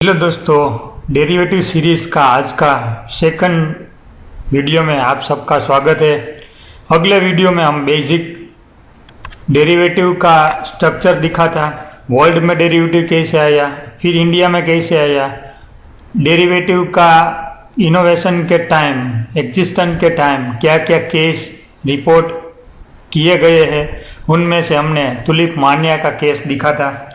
Hello दोस्तों, derivative series का आज का सेकंड वीडियो में आप सबका स्वागत है। अगले वीडियो में हम बेसिक डेरिवेटिव का स्ट्रक्चर दिखा था, वर्ल्ड में डेरिवेटिव कैसे आया, फिर इंडिया में कैसे आया, डेरिवेटिव का इनोवेशन के टाइम, एग्जिस्टेंस के टाइम क्या क्या केस रिपोर्ट किए गए हैं, उनमें से हमने तुलिप मान्या का केस दिखा था।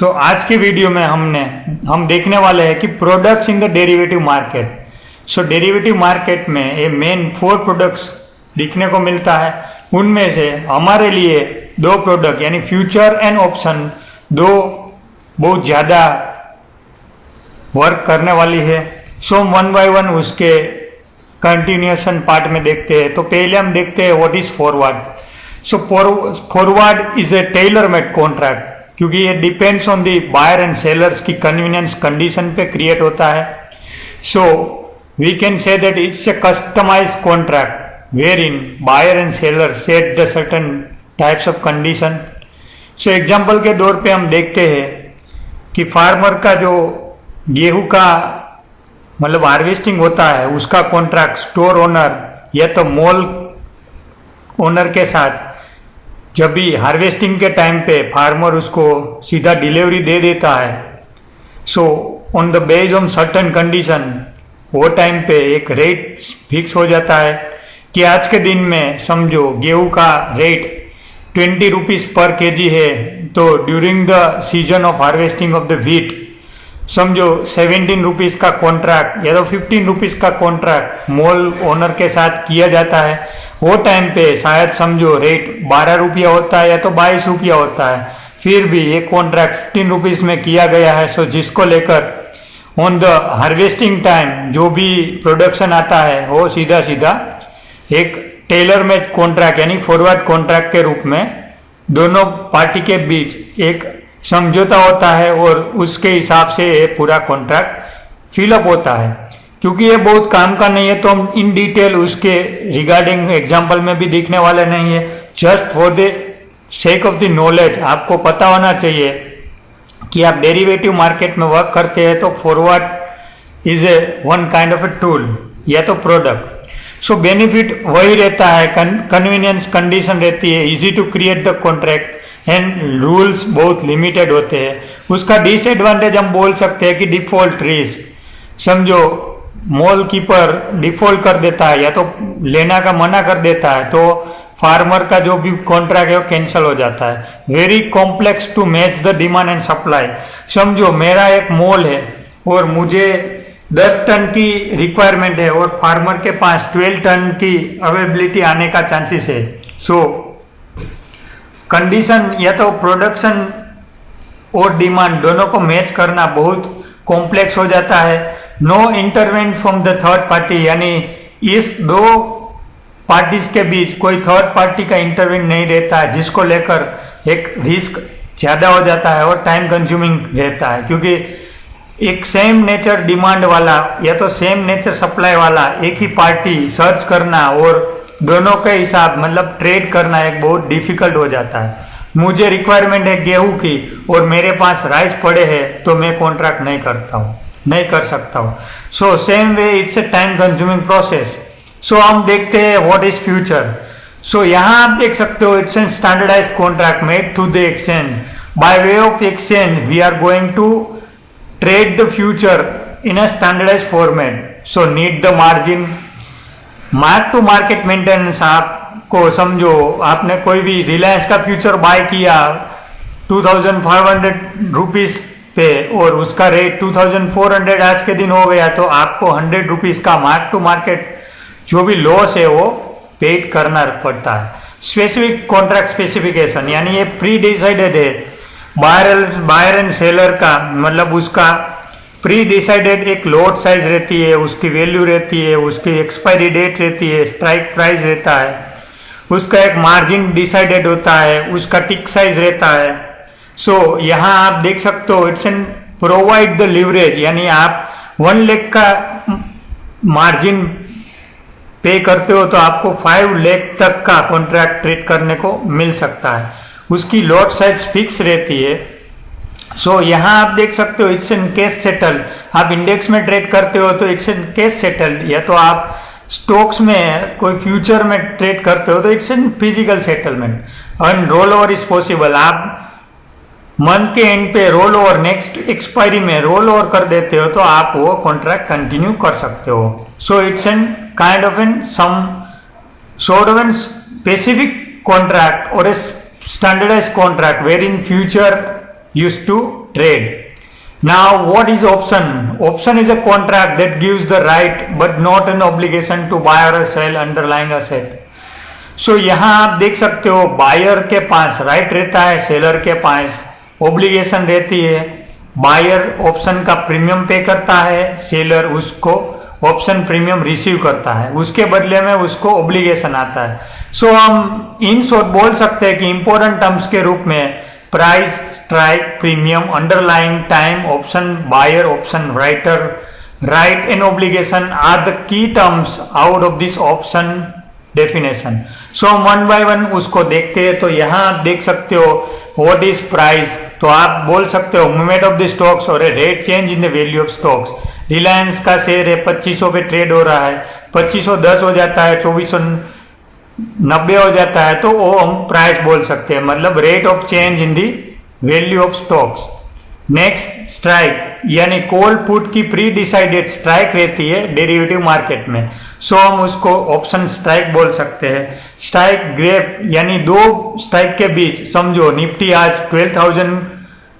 आज की वीडियो में हम देखने वाले हैं कि products in the derivative market. Derivative market में ये मेन 4 प्रोडक्ट्स दिखने को मिलता है। उनमें से हमारे लिए 2 प्रोडक्ट यानी फ्यूचर एंड ऑप्शन, 2 बहुत ज़्यादा वर्क करने वाली है। हम 1 बाय 1 उसके कंटिन्यूएशन पार्ट में देखते हैं। तो पहले हम देखते हैं what is forward. Forward is a tailor made contract, क्योंकि ये depends on the buyer and sellers की कन्वीनियंस कंडीशन पे क्रिएट होता है। We can say that it's a customized contract where in buyer and seller set the certain types of condition. Example के तौर पे हम देखते हैं कि फार्मर का जो गेहूं का मतलब हार्वेस्टिंग होता है, उसका कॉन्ट्रैक्ट स्टोर ओनर या तो मॉल ओनर के साथ, जब भी हार्वेस्टिंग के टाइम पे फार्मर उसको सीधा डिलीवरी दे देता है, on the base on certain condition, वो टाइम पे एक रेट फिक्स हो जाता है कि आज के दिन में समझो गेहूं का रेट 20 रुपीज पर केजी है, तो during the season of harvesting of the wheat समझो 17 रुपीज का कॉन्ट्रैक्ट या तो 15 रुपीज का कॉन्ट्रैक्ट मॉल ओनर के साथ किया जाता है। वो टाइम पे शायद समझो रेट 12 रुपया होता है या तो 22 रुपया होता है, फिर भी ये कॉन्ट्रैक्ट 15 रुपीज में किया गया है। जिसको लेकर ऑन द हार्वेस्टिंग टाइम जो भी प्रोडक्शन आता है, वो सीधा सीधा एक टेलर मेड कॉन्ट्रैक्ट यानी फॉरवर्ड कॉन्ट्रैक्ट के रूप में दोनों पार्टी के बीच एक समझौता होता है और उसके हिसाब से ये पूरा कॉन्ट्रैक्ट फिलअप होता है। क्योंकि ये बहुत काम का नहीं है, तो हम इन डिटेल उसके रिगार्डिंग एग्जाम्पल में भी दिखने वाले नहीं है। Just for the sake of the knowledge आपको पता होना चाहिए कि आप डेरिवेटिव मार्केट में वर्क करते हैं तो forward is A one kind of a tool या तो प्रोडक्ट। बेनिफिट वही रहता है, कन्वीनियंस कंडीशन रहती है, easy to create the contract and rules बहुत लिमिटेड होते हैं। उसका डिसएडवांटेज हम बोल सकते हैं कि डिफॉल्ट रिस्क। समझो मॉल कीपर डिफॉल्ट कर देता है या तो लेना का मना कर देता है, तो फार्मर का जो भी कॉन्ट्रैक्ट है वो कैंसिल हो जाता है। Very complex to match the demand and supply. समझो मेरा एक मॉल है और मुझे 10 टन की रिक्वायरमेंट है और फार्मर के पास 12 टन की अवेलेबिलिटी आने का चांसेस है। कंडीशन या तो प्रोडक्शन और डिमांड दोनों को मैच करना बहुत कॉम्प्लेक्स हो जाता है। No intervention from the third party, यानी इस 2 पार्टीज के बीच कोई थर्ड पार्टी का इंटरवेंट नहीं रहता है, जिसको लेकर एक रिस्क ज्यादा हो जाता है और टाइम कंज्यूमिंग रहता है। क्योंकि एक सेम नेचर डिमांड वाला या तो सेम नेचर सप्लाई वाला एक ही पार्टी सर्च करना और दोनों के हिसाब मतलब ट्रेड करना एक बहुत डिफिकल्ट हो जाता है। मुझे रिक्वायरमेंट है गेहूं की और मेरे पास राइस पड़े हैं, तो मैं कॉन्ट्रैक्ट नहीं कर सकता हूँ। Same way it's a time consuming process. हम देखते हैं व्हाट इज फ्यूचर। यहाँ आप देख सकते हो it's an standardized contract made through the exchange. By way of exchange we are going to trade the future in a standardized format. Need the margin, mark to market maintenance. आपको समझो आपने कोई भी रिलायंस का फ्यूचर बाय किया 2500 rupees पे और उसका रेट 2400 आज के दिन हो गया, तो आपको 100 रुपीज का मार्क टू मार्केट जो भी लॉस है वो पेड करना पड़ता है। स्पेसिफिक कॉन्ट्रैक्ट स्पेसिफिकेशन यानी ये प्री डिसाइडेड है, बायर एंड सेलर का मतलब उसका प्री डिसाइडेड एक लॉट साइज रहती है, उसकी वैल्यू रहती है, उसकी एक्सपायरी डेट रहती है, स्ट्राइक प्राइस रहता है, उसका एक मार्जिन डिसाइडेड होता है, उसका टिक साइज रहता है। यहाँ आप देख सकते हो it's N provide the leverage, यानी आप 1 लाख का मार्जिन पे करते हो तो आपको 5 लाख तक का कॉन्ट्रैक्ट ट्रेड करने को मिल सकता है। उसकी लॉट साइज फिक्स रहती है। सो यहाँ आप देख सकते हो इट्स एन कैश सेटल। आप इंडेक्स में ट्रेड करते हो तो इट्स एन कैश सेटल, या तो आप स्टॉक्स में कोई फ्यूचर में ट्रेड करते हो तो it's an physical settlement. And roll over is possible. आप मंथ के एंड पे रोल ओवर, नेक्स्ट एक्सपायरी में रोल ओवर कर देते हो तो आप वो कॉन्ट्रैक्ट कंटिन्यू कर सकते हो। So it's an kind of an some sort of a specific contract or a standardized contract wherein future used to trade. Now what is option? Option is a contract that gives the right but not an obligation to buy or sell underlying asset. So यहाँ आप देख सकते हो buyer के पास right रहता है, seller के पास obligation रहती है। बायर ऑप्शन का प्रीमियम पे करता है, सेलर उसको ऑप्शन प्रीमियम रिसीव करता है, उसके बदले में उसको ऑब्लिगेशन आता है। सो हम इन शॉर्ट बोल सकते हैं कि इंपॉर्टेंट टर्म्स के रूप में price, strike, premium, underlying, time, option buyer, option writer, right and obligation are the key terms out of this option definition. So हम वन बाय वन उसको देखते हैं। तो यहाँ आप देख सकते हो व्हाट इज प्राइस, तो आप बोल सकते हो मूवमेंट ऑफ द स्टॉक्स और rate change in the value of stocks. Reliance का शेयर है 2500 पे ट्रेड हो रहा है, 2510 हो जाता है, 2490 हो जाता है, तो वो हम प्राइस बोल सकते हैं, मतलब rate of change in the value of stocks. Next strike, यानी कॉल पुट की प्री डिसाइडेड स्ट्राइक रहती है डेरिवेटिव मार्केट में, सो हम उसको ऑप्शन स्ट्राइक बोल सकते हैं। स्ट्राइक ग्रेप, यानी दो स्ट्राइक के बीच, समझो निफ्टी आज 12,000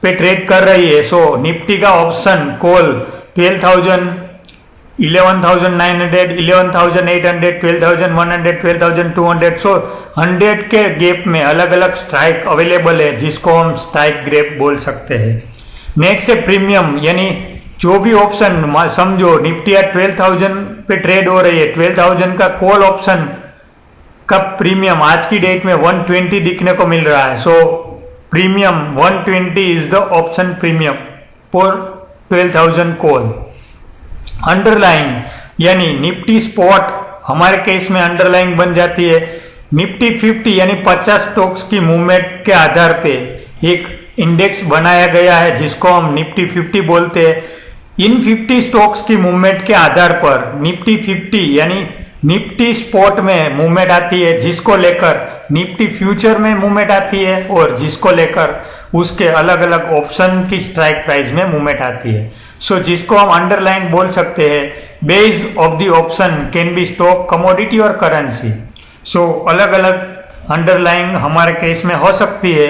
पे ट्रेड कर रही है, सो निफ्टी का ऑप्शन कॉल 12,000, 11,900, 11,800, 12,100, 12,200, सो 100 के गैप में अलग अलग स्ट्राइक अवेलेबल है, जिसको हम स्ट्राइक ग्रेप बोल सकते हैं। नेक्स्ट है प्रीमियम, यानी जो भी ऑप्शन, समझो निफ्टी आज 12,000 पे ट्रेड हो रही है, 12,000 का कॉल ऑप्शन का प्रीमियम आज की डेट में 120 दिखने को मिल रहा है, सो premium 120 is the option premium for 12,000 call. Underline, यानी निफ्टी स्पॉट हमारे केस में अंडरलाइन बन जाती है। निफ्टी 50 यानी 50 स्टॉक्स की मूवमेंट के आधार पे एक इंडेक्स बनाया गया है, जिसको हम निफ्टी 50 बोलते हैं। इन 50 स्टॉक्स की मूवमेंट के आधार पर निफ्टी 50 यानी निफ्टी स्पॉट में मूवमेंट आती है, जिसको लेकर निफ्टी फ्यूचर में मूवमेंट आती है, और जिसको लेकर उसके अलग अलग ऑप्शन की स्ट्राइक प्राइस में मूवमेंट आती है। सो जिसको हम अंडरलाइन बोल सकते हैं। Based of the option can be stock, commodity और करेंसी। सो अलग अलग अंडरलाइन हमारे केस में हो सकती है।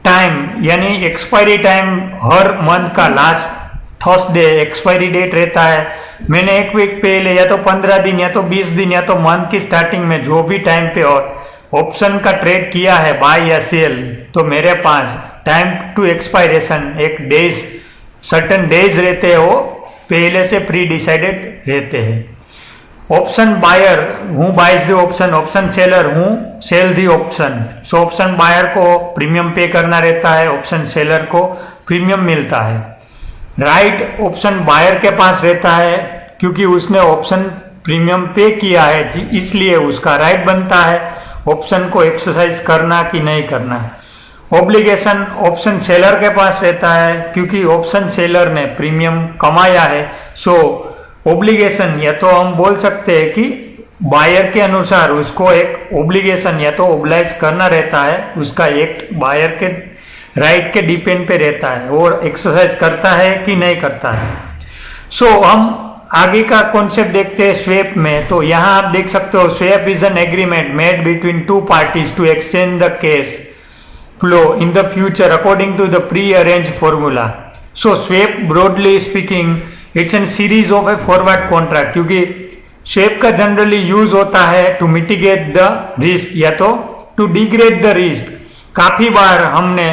टाइम, यानी एक्सपायरी टाइम हर मंथ का लास्ट थर्सडे एक्सपायरी डेट रहता है। मैंने एक वीक पहले या तो 15 दिन या तो 20 दिन या तो मंथ की स्टार्टिंग में जो भी टाइम पे और ऑप्शन का ट्रेड किया है बाय या सेल, तो मेरे पास टाइम टू एक्सपायरेशन एक डेज, सर्टेन डेज रहते हैं, वो पहले से प्री डिसाइडेड रहते हैं। ऑप्शन बायर हूँ, buys the option, option seller हूँ, sell the option. So option buyer को प्रीमियम पे करना रहता है, ऑप्शन सेलर को प्रीमियम मिलता है। राइट ऑप्शन बायर के पास रहता है, क्योंकि उसने ऑप्शन प्रीमियम पे किया है, इसलिए उसका राइट बनता है ऑप्शन को एक्सरसाइज करना कि नहीं करना। ऑब्लिगेशन ऑप्शन सेलर के पास रहता है, क्योंकि ऑप्शन सेलर ने प्रीमियम कमाया है। सो ऑब्लिगेशन, या तो हम बोल सकते हैं कि बायर के अनुसार उसको एक ऑब्लिगेशन या तो ओब्लाइज करना रहता है, उसका एक्ट बायर के राइट के डिपेंड पे रहता है, और एक्सरसाइज करता है कि नहीं करता है। सो हम आगे का कॉन्सेप्ट देखते हैं स्वैप में। तो यहाँ आप देख सकते हो swap is an agreement made between two parties to exchange the cash flow in the future according to the pre arrange formula. So swap broadly speaking it's an series of a forward contract, क्योंकि swap का generally use होता है to mitigate the risk या तो to degrade the risk. काफी बार हमने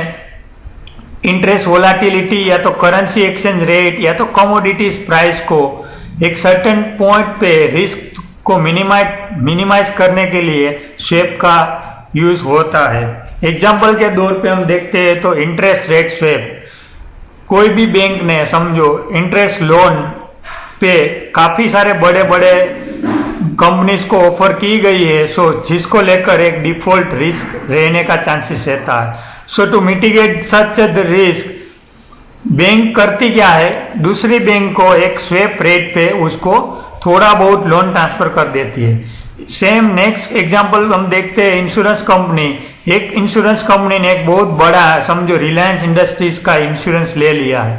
interest volatility या तो करेंसी एक्सचेंज रेट या तो कमोडिटीज प्राइस को एक सर्टेन पॉइंट पे रिस्क को मिनिमाइज करने के लिए स्वैप का यूज होता है। एग्जाम्पल के तौर पे हम देखते हैं तो इंटरेस्ट रेट स्वैप, कोई भी बैंक ने समझो इंटरेस्ट लोन पे काफी सारे बड़े बड़े कंपनीज को ऑफर की गई है, सो जिसको लेकर एक डिफॉल्ट रिस्क रहने का चांसेस रहता है। So to mitigate such the risk bank करती क्या है, दूसरी बैंक को एक स्वैप रेट पे उसको थोड़ा बहुत लोन ट्रांसफर कर देती है। सेम नेक्स्ट एग्जांपल हम देखते हैं, इंश्योरेंस कंपनी, एक इंश्योरेंस कंपनी ने एक बहुत बड़ा समझो रिलायंस इंडस्ट्रीज का इंश्योरेंस ले लिया है।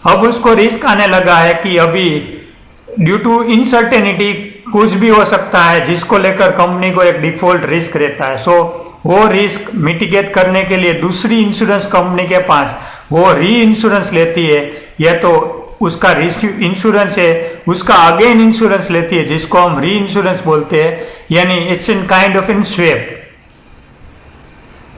अब उसको रिस्क आने लगा है कि अभी ड्यू टू इनसर्टेनिटी कुछ भी हो सकता है, जिसको लेकर कंपनी को एक डिफॉल्ट रिस्क रहता है। सो वो रिस्क मिटिगेट करने के लिए दूसरी इंश्योरेंस कंपनी के पास वो री इंश्योरेंस लेती है, या तो उसका इंश्योरेंस है उसका अगेन इंश्योरेंस लेती है, जिसको हम री इंश्योरेंस बोलते हैं, यानी it's in kind of in swap.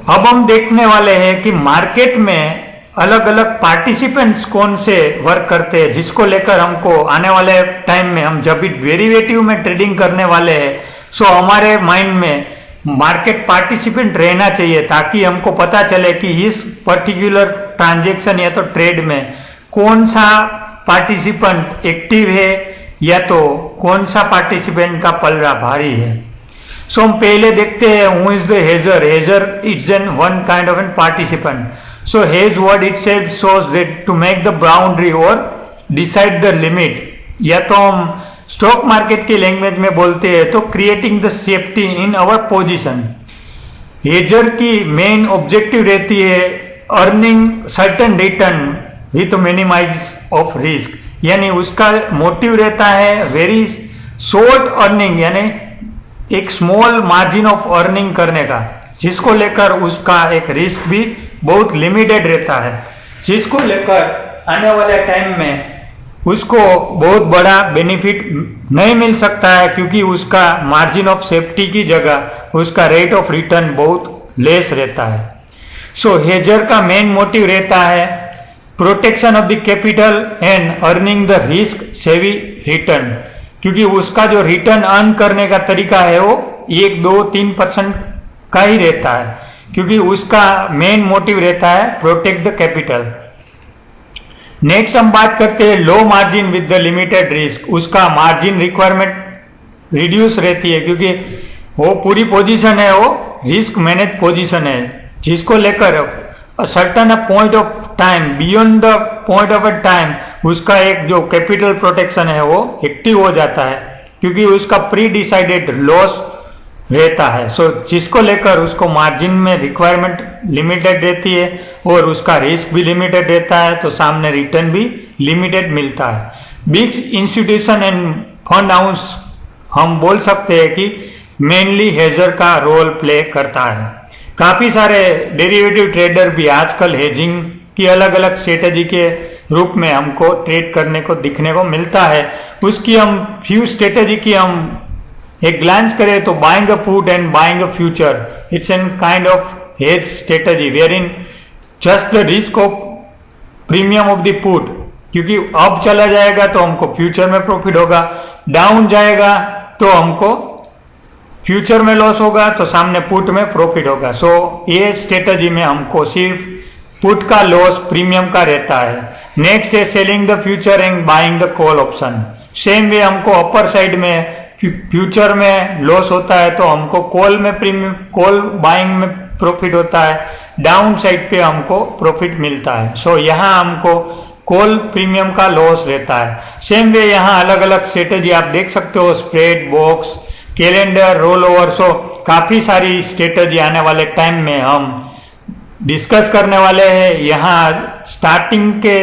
अब हम देखने वाले हैं कि मार्केट में अलग अलग पार्टिसिपेंट्स कौन से वर्क करते हैं, जिसको लेकर हमको आने वाले टाइम में हम जब भी डेरिवेटिव में ट्रेडिंग करने वाले हैं, सो हमारे माइंड में मार्केट पार्टिसिपेंट रहना चाहिए, ताकि हमको पता चले कि इस पर्टिकुलर ट्रांजेक्शन या तो ट्रेड में कौन सा पार्टिसिपेंट एक्टिव है या तो कौन सा पार्टिसिपेंट का पलड़ा भारी है। सो हम पहले देखते हैं who is the hedger. Hedger it's an one kind of an participant. So hedge word itself shows that to make the boundary और डिसाइड द लिमिट, या तो हम स्टॉक मार्केट की लैंग्वेज में बोलते हैं तो creating the safety in our position. Hedger की मेन ऑब्जेक्टिव रहती है earning certain return with minimize of risk, यानी उसका मोटिव रहता है वेरी शॉर्ट अर्निंग, यानी एक स्मॉल मार्जिन ऑफ अर्निंग करने का, जिसको लेकर उसका एक रिस्क भी बहुत लिमिटेड रहता है, जिसको लेकर आने वाले टाइम में उसको बहुत बड़ा बेनिफिट नहीं मिल सकता है, क्योंकि उसका मार्जिन ऑफ सेफ्टी की जगह उसका रेट ऑफ रिटर्न बहुत लेस रहता है। सो हेजर का मेन मोटिव रहता है protection of the capital and earning the risk सेवी रिटर्न, क्योंकि उसका जो रिटर्न अर्न करने का तरीका है वो 1-2-3% का ही रहता है, क्योंकि उसका मेन मोटिव रहता है प्रोटेक्ट द कैपिटल। नेक्स्ट हम बात करते हैं low margin with the limited risk. उसका मार्जिन रिक्वायरमेंट रिड्यूस रहती है, क्योंकि वो पूरी पोजीशन है वो रिस्क मैनेज पोजीशन है, जिसको लेकर certain point of time beyond the point of a time उसका एक जो कैपिटल प्रोटेक्शन है वो एक्टिव हो जाता है, क्योंकि उसका प्री डिसाइडेड लॉस रहता है। सो जिसको लेकर उसको मार्जिन में रिक्वायरमेंट लिमिटेड रहती है और उसका रिस्क भी लिमिटेड रहता है, तो सामने रिटर्न भी लिमिटेड मिलता है। Big institution end fund house हम बोल सकते हैं कि मेनली हेजर का रोल प्ले करता है। काफी सारे डेरिवेटिव ट्रेडर भी आजकल हेजिंग की अलग अलग स्ट्रेटेजी के रूप में हमको ट्रेड करने को दिखने को मिलता है। उसकी हम फ्यू स्ट्रेटेजी की हम एक ग्लांस करें तो buying a put and buying a future, it's an kind of hedge strategy where in just the risk of premium of the put, क्योंकि अब चला जाएगा तो हमको फ्यूचर में प्रॉफिट होगा, डाउन जाएगा तो हमको फ्यूचर में लॉस होगा, तो सामने पुट में प्रॉफिट होगा। सो ये स्ट्रेटेजी में हमको सिर्फ पुट का लॉस प्रीमियम का रहता है। नेक्स्ट है selling the future and buying the call option. Same way हमको अपर साइड में फ्यूचर में लॉस होता है तो हमको कॉल में प्रीमियम कॉल बाइंग में प्रॉफिट होता है, डाउन साइड पे हमको प्रॉफिट मिलता है। सो यहाँ हमको कॉल प्रीमियम का लॉस रहता है। सेम वे यहाँ अलग अलग स्ट्रेटेजी आप देख सकते हो, spread box, calendar, roll over. So काफी सारी स्ट्रेटेजी आने वाले टाइम में हम डिस्कस करने वाले हैं। यहाँ स्टार्टिंग के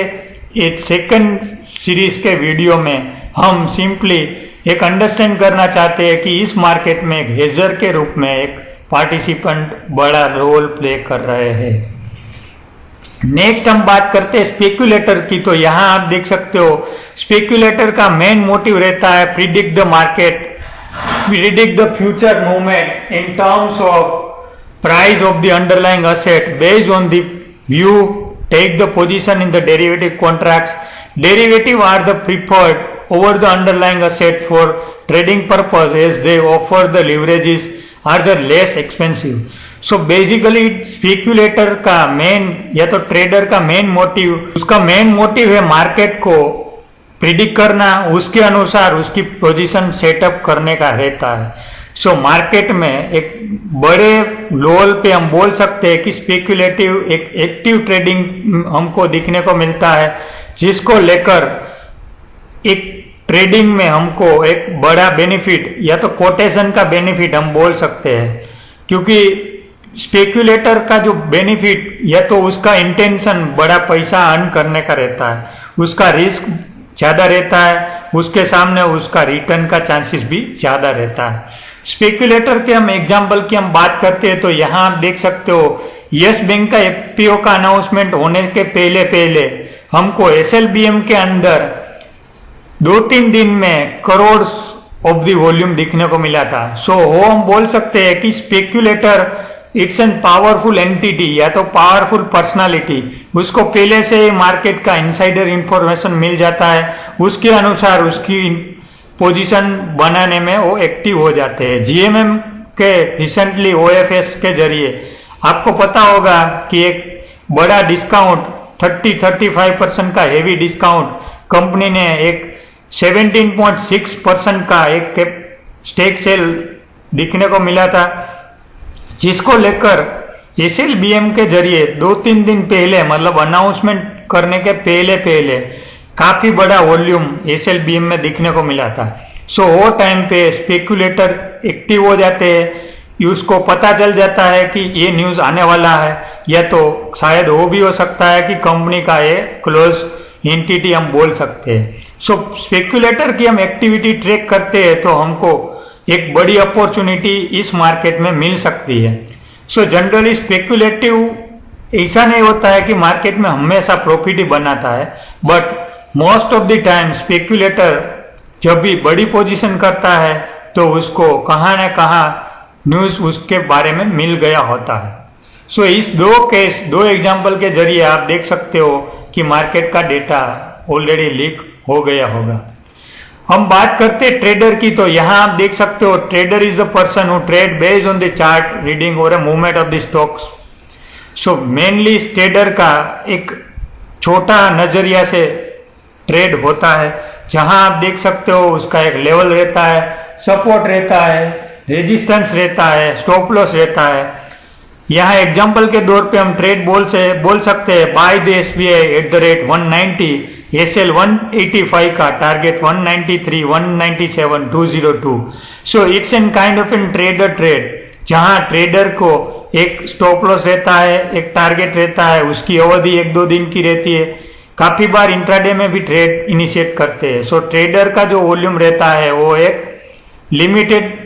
एक सेकंड सीरीज के वीडियो में हम सिंपली एक अंडरस्टैंड करना चाहते हैं कि इस मार्केट में एक हेजर के रूप में एक पार्टिसिपेंट बड़ा रोल प्ले कर रहे हैं। नेक्स्ट हम बात करते हैं स्पेक्युलेटर की। तो यहाँ आप देख सकते हो स्पेक्युलेटर का मेन मोटिव रहता है predict the market, predict the future movement in terms of price of the underlying asset based on the view, take the position in the derivative contracts. Derivative are the preferred over the underlying asset for trading purpose as they offer the leverages are the less expensive. So basically speculator का main या तो trader का main motive, उसका main motive है market को predict करना, उसके अनुसार उसकी पोजीशन सेटअप करने का रहता है। सो मार्केट में एक बड़े लेवल पे हम बोल सकते हैं कि स्पेक्युलेटिव एक एक्टिव ट्रेडिंग हमको दिखने को मिलता है, जिसको लेकर एक ट्रेडिंग में हमको एक बड़ा बेनिफिट या तो कोटेशन का बेनिफिट हम बोल सकते हैं। क्योंकि स्पेक्युलेटर का जो बेनिफिट या तो उसका इंटेंशन बड़ा पैसा अर्न करने का रहता है, उसका रिस्क ज्यादा रहता है, उसके सामने उसका रिटर्न का चांसेस भी ज्यादा रहता है। स्पेक्युलेटर के हम एग्जांपल की हम बात करते हैं तो यहाँ आप देख सकते हो यस बैंक का एफपीओ का अनाउंसमेंट होने के पहले पहले हमको एसएलबीएम के अंदर 2-3 दिन में करोड़ ऑफ द वॉल्यूम दिखने को मिला था। सो वो हम बोल सकते हैं कि स्पेक्युलेटर इट्स एन पावरफुल एंटिटी या तो पावरफुल पर्सनालिटी, उसको पहले से मार्केट का इनसाइडर इंफॉर्मेशन मिल जाता है, उसके अनुसार उसकी पोजीशन बनाने में वो एक्टिव हो जाते हैं। जीएमएम के रिसेंटली ओएफएस के जरिए आपको पता होगा कि एक बड़ा डिस्काउंट 30-35% का हेवी डिस्काउंट कंपनी ने एक 17.6% का एक स्टेक सेल दिखने को मिला था, जिसको लेकर एसएलबीएम के जरिए 2-3 दिन पहले मतलब अनाउंसमेंट करने के पहले पहले काफी बड़ा वॉल्यूम एसएलबीएम में दिखने को मिला था। सो वो टाइम पे स्पेक्युलेटर एक्टिव हो जाते हैं, उसको पता चल जाता है कि ये न्यूज आने वाला है, या तो शायद वो भी हो सकता है कि कंपनी का ये क्लोज एंटिटी हम बोल सकते हैं। सो स्पेक्युलेटर की हम एक्टिविटी ट्रैक करते हैं तो हमको एक बड़ी अपॉर्चुनिटी इस मार्केट में मिल सकती है। सो जनरली स्पेक्युलेटिव ऐसा नहीं होता है कि मार्केट में हमेशा प्रॉफिट ही बनाता है, but most of the time speculator जब भी बड़ी पोजीशन करता है तो उसको कहाँ न कहाँ न्यूज उसके बारे में मिल गया होता है। सो इस दो एग्जांपल के जरिए आप देख सकते हो कि मार्केट का डेटा ऑलरेडी लीक हो गया होगा। हम बात करते ट्रेडर की, तो यहाँ आप देख सकते हो trader is the person who trade based on the chart reading और movement of the stocks. So mainly trader का एक छोटा नजरिया से ट्रेड होता है, जहां आप देख सकते हो उसका एक लेवल रहता है, सपोर्ट रहता है, रेजिस्टेंस रहता है, स्टॉप लॉस रहता है। यहाँ एग्जांपल के तौर पे हम ट्रेड बोल सकते हैं by the SBI at the rate 190, SL 185 का target 193, 197, 202। So it's an kind of an trader trade, जहां ट्रेडर को एक स्टॉप लॉस रहता है, एक टारगेट रहता है, उसकी अवधि 1-2 दिन की रहती है। काफी बार इंट्राडे में भी ट्रेड इनिशिएट करते हैं। सो ट्रेडर का जो वॉल्यूम रहता है वो एक लिमिटेड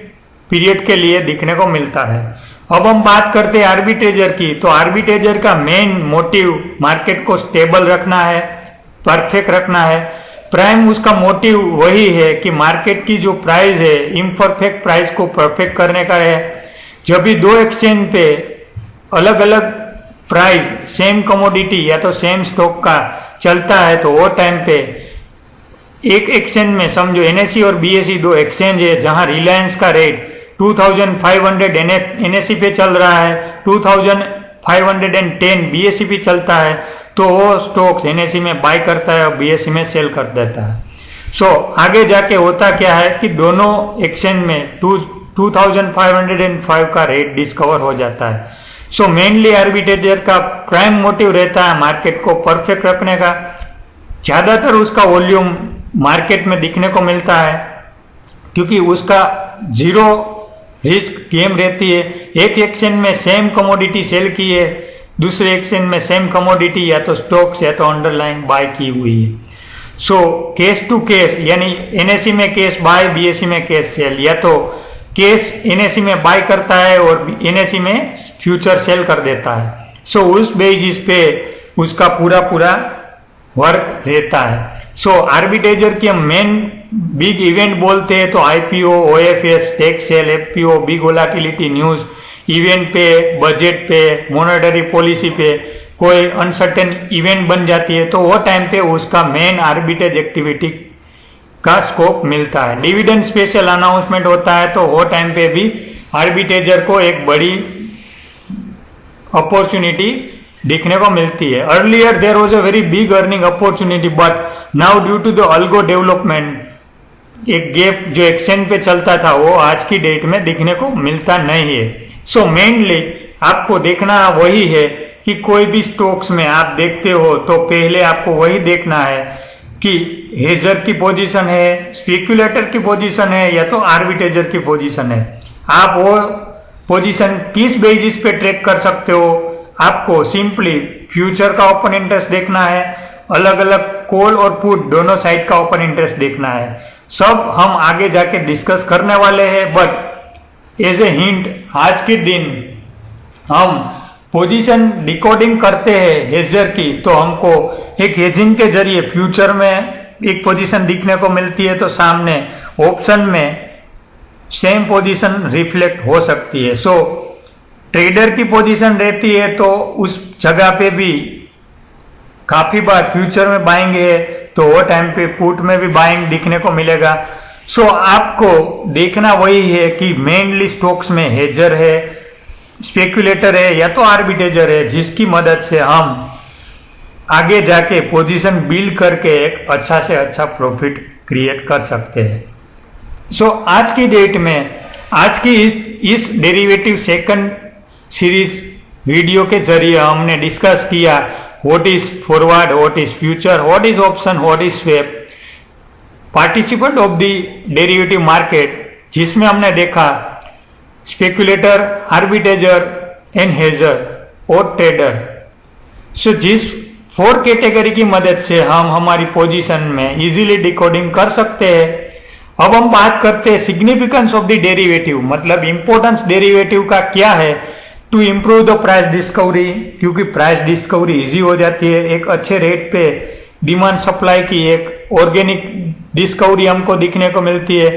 पीरियड के लिए दिखने को मिलता है। अब हम बात करते हैं आर्बिट्रेजर की, तो आर्बिट्रेजर का मेन मोटिव मार्केट को स्टेबल रखना है, परफेक्ट रखना है। प्राइम उसका मोटिव वही है कि मार्केट की जो प्राइस है इम्परफेक्ट प्राइस को परफेक्ट करने का है। जब भी दो एक्सचेंज पे अलग अलग प्राइस सेम कमोडिटी या तो सेम स्टॉक का चलता है तो वो टाइम पे एक एक्सचेंज में समझो एनएसई और बीएसई दो एक्सचेंज है, जहां रिलायंस का रेट 2500 एनएसई पे चल रहा है, 2510 बीएसई पे चलता है, तो वो स्टॉक्स एनएसई में बाय करता है और बीएसई में सेल कर देता है। सो आगे जाके होता क्या है कि दोनों एक्सचेंज में 2505 का रेट डिस्कवर हो जाता है। सो मेनली आर्बिट्रेजर का प्राइम मोटिव रहता है मार्केट को परफेक्ट रखने का। ज्यादातर उसका वॉल्यूम मार्केट में दिखने को मिलता है क्योंकि उसका जीरो रिस्क गेम रहती है। एक एक्सचेंज में सेम कमोडिटी सेल की है, दूसरे एक्सचेंज में सेम कमोडिटी या तो स्टॉक्स या तो अंडरलाइन बाय की हुई है। सो केस टू केस यानी एनएसई में केस बाय, बीएसई में केस सेल, या तो केस एनएसई में बाय करता है और एनएसई में फ्यूचर सेल कर देता है। सो उस बेसिस पे उसका पूरा वर्क रहता है। सो आर्बिट्रेजर की हम मेन बिग इवेंट बोलते हैं तो IPO, OFS, stake sale, FPO, big volatility news, event पे, बजट पे, मॉनेटरी पॉलिसी पे कोई अनसर्टेन इवेंट बन जाती है तो वो टाइम पे उसका मेन आर्बिट्रेज एक्टिविटी का स्कोप मिलता है। डिविडेंड स्पेशल अनाउंसमेंट होता है तो वो टाइम पे भी आर्बिट्रेजर को एक बड़ी अपॉर्चुनिटी दिखने को मिलती है। Earlier there was a very big earning opportunity but now due to the algo development एक गैप जो एक्सचेंज पे चलता था वो आज की डेट में दिखने को मिलता नहीं है। सो मेनली आपको देखना वही है कि कोई भी स्टॉक्स में आप देखते हो तो पहले आपको वही देखना है कि हेजर की पोजीशन है, स्पेक्युलेटर की पोजीशन है या तो आर्बिट्रेजर की पोजीशन है। आप वो पोजीशन किस बेसिस पे ट्रैक कर सकते हो? आपको सिंपली फ्यूचर का ओपन इंटरेस्ट देखना है, अलग अलग कॉल और पुट दोनों साइड का ओपन इंटरेस्ट देखना है। सब हम आगे जाके डिस्कस करने वाले हैं, बट एज ए हिंट आज के दिन हम पोजीशन डिकोडिंग करते हैं हेजर की, तो हमको एक हेजिंग के जरिए फ्यूचर में एक पोजीशन दिखने को मिलती है तो सामने ऑप्शन में सेम पोजीशन रिफ्लेक्ट हो सकती है। सो ट्रेडर की पोजीशन रहती है तो उस जगह पे भी काफी बार फ्यूचर में बाइंग है तो वो टाइम पे पुट में भी बाइंग दिखने को मिलेगा। सो आपको देखना वही है कि मेनली स्टॉक्स में हेजर है, स्पेक्युलेटर है या तो आर्बिट्रेजर है, जिसकी मदद से हम आगे जाके पोजीशन बिल्ड करके एक अच्छा से अच्छा प्रॉफिट क्रिएट कर सकते हैं। सो आज की डेट में आज की इस डेरिवेटिव सेकंड सीरीज वीडियो के जरिए हमने डिस्कस किया what is forward, what is future, what is option, what is swap, participant of the derivative market, जिसमें हमने देखा स्पेक्युलेटर, आर्बिट्रेजर एंड हेजर और ट्रेडर। सो जिस 4 कैटेगरी की मदद से हम हमारी पोजीशन में इजीली डिकोडिंग कर सकते हैं। अब हम बात करते हैं सिग्निफिकेंस ऑफ द डेरिवेटिव, मतलब इंपॉर्टेंस डेरिवेटिव का क्या है to improve the price discovery, क्योंकि प्राइस डिस्कवरी इजी हो जाती है। एक अच्छे रेट पे डिमांड सप्लाई की एक ऑर्गेनिक डिस्कवरी हमको दिखने को मिलती है।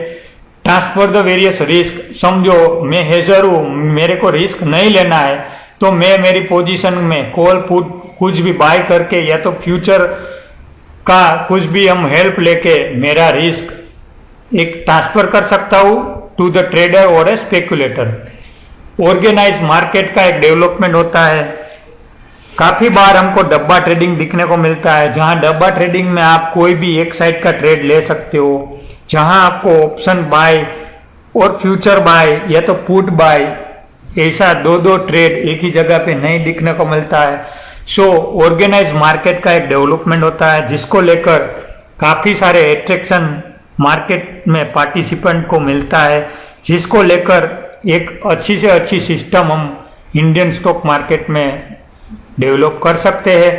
ट्रांसफर द वेरियस रिस्क, समझो मैं हेजर हूं, मेरे को रिस्क नहीं लेना है तो मैं मेरी पोजीशन में कॉल पुट कुछ भी बाय करके या तो फ्यूचर का कुछ भी हम हेल्प लेके मेरा रिस्क एक ट्रांसफर कर सकता हूं टू द ट्रेडर और ए स्पेक्युलेटर। ऑर्गेनाइज मार्केट का एक डेवलपमेंट होता है। काफी बार हमको डब्बा ट्रेडिंग दिखने को मिलता है, जहां डब्बा ट्रेडिंग में आप कोई भी एक साइड का ट्रेड ले सकते हो, जहां आपको ऑप्शन बाय और फ्यूचर बाय या तो पुट बाय ऐसा दो ट्रेड एक ही जगह पे नहीं दिखने को मिलता है। सो ऑर्गेनाइज मार्केट का एक डेवलपमेंट होता है जिसको लेकर काफी सारे एट्रैक्शन मार्केट में पार्टिसिपेंट को मिलता है, जिसको लेकर एक अच्छी से अच्छी सिस्टम हम इंडियन स्टॉक मार्केट में डेवलप कर सकते हैं।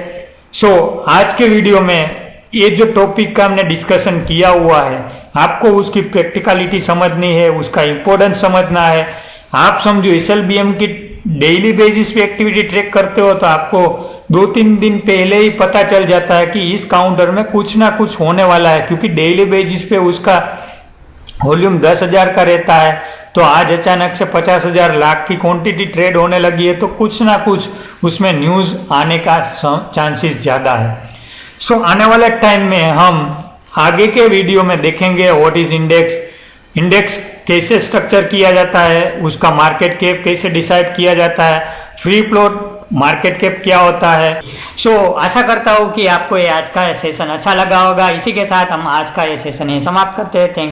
सो आज के वीडियो में ये जो टॉपिक का हमने डिस्कशन किया हुआ है, आपको उसकी प्रैक्टिकलिटी समझनी है, उसका इंपॉर्टेंस समझना है। आप समझो SLBM की डेली बेसिस पे एक्टिविटी ट्रैक करते हो तो आपको 2-3 दिन पहले ही पता चल जाता है कि इस काउंटर में कुछ ना कुछ होने वाला है, क्योंकि डेली बेसिस पे उसका वॉल्यूम 10,000 का रहता है। तो आज अचानक से 50,000 लाख की क्वांटिटी ट्रेड होने लगी है तो कुछ ना कुछ उसमें न्यूज आने का चांसेस ज्यादा है। सो आने वाले टाइम में हम आगे के वीडियो में देखेंगे व्हाट इज इंडेक्स कैसे स्ट्रक्चर किया जाता है, उसका मार्केट कैप कैसे डिसाइड किया जाता है, फ्री फ्लोट मार्केट कैप क्या होता है। सो आशा करता हूँ कि आपको ये आज का सेशन अच्छा लगा होगा। इसी के साथ हम आज का ये सेशन समाप्त करते हैं। थैंक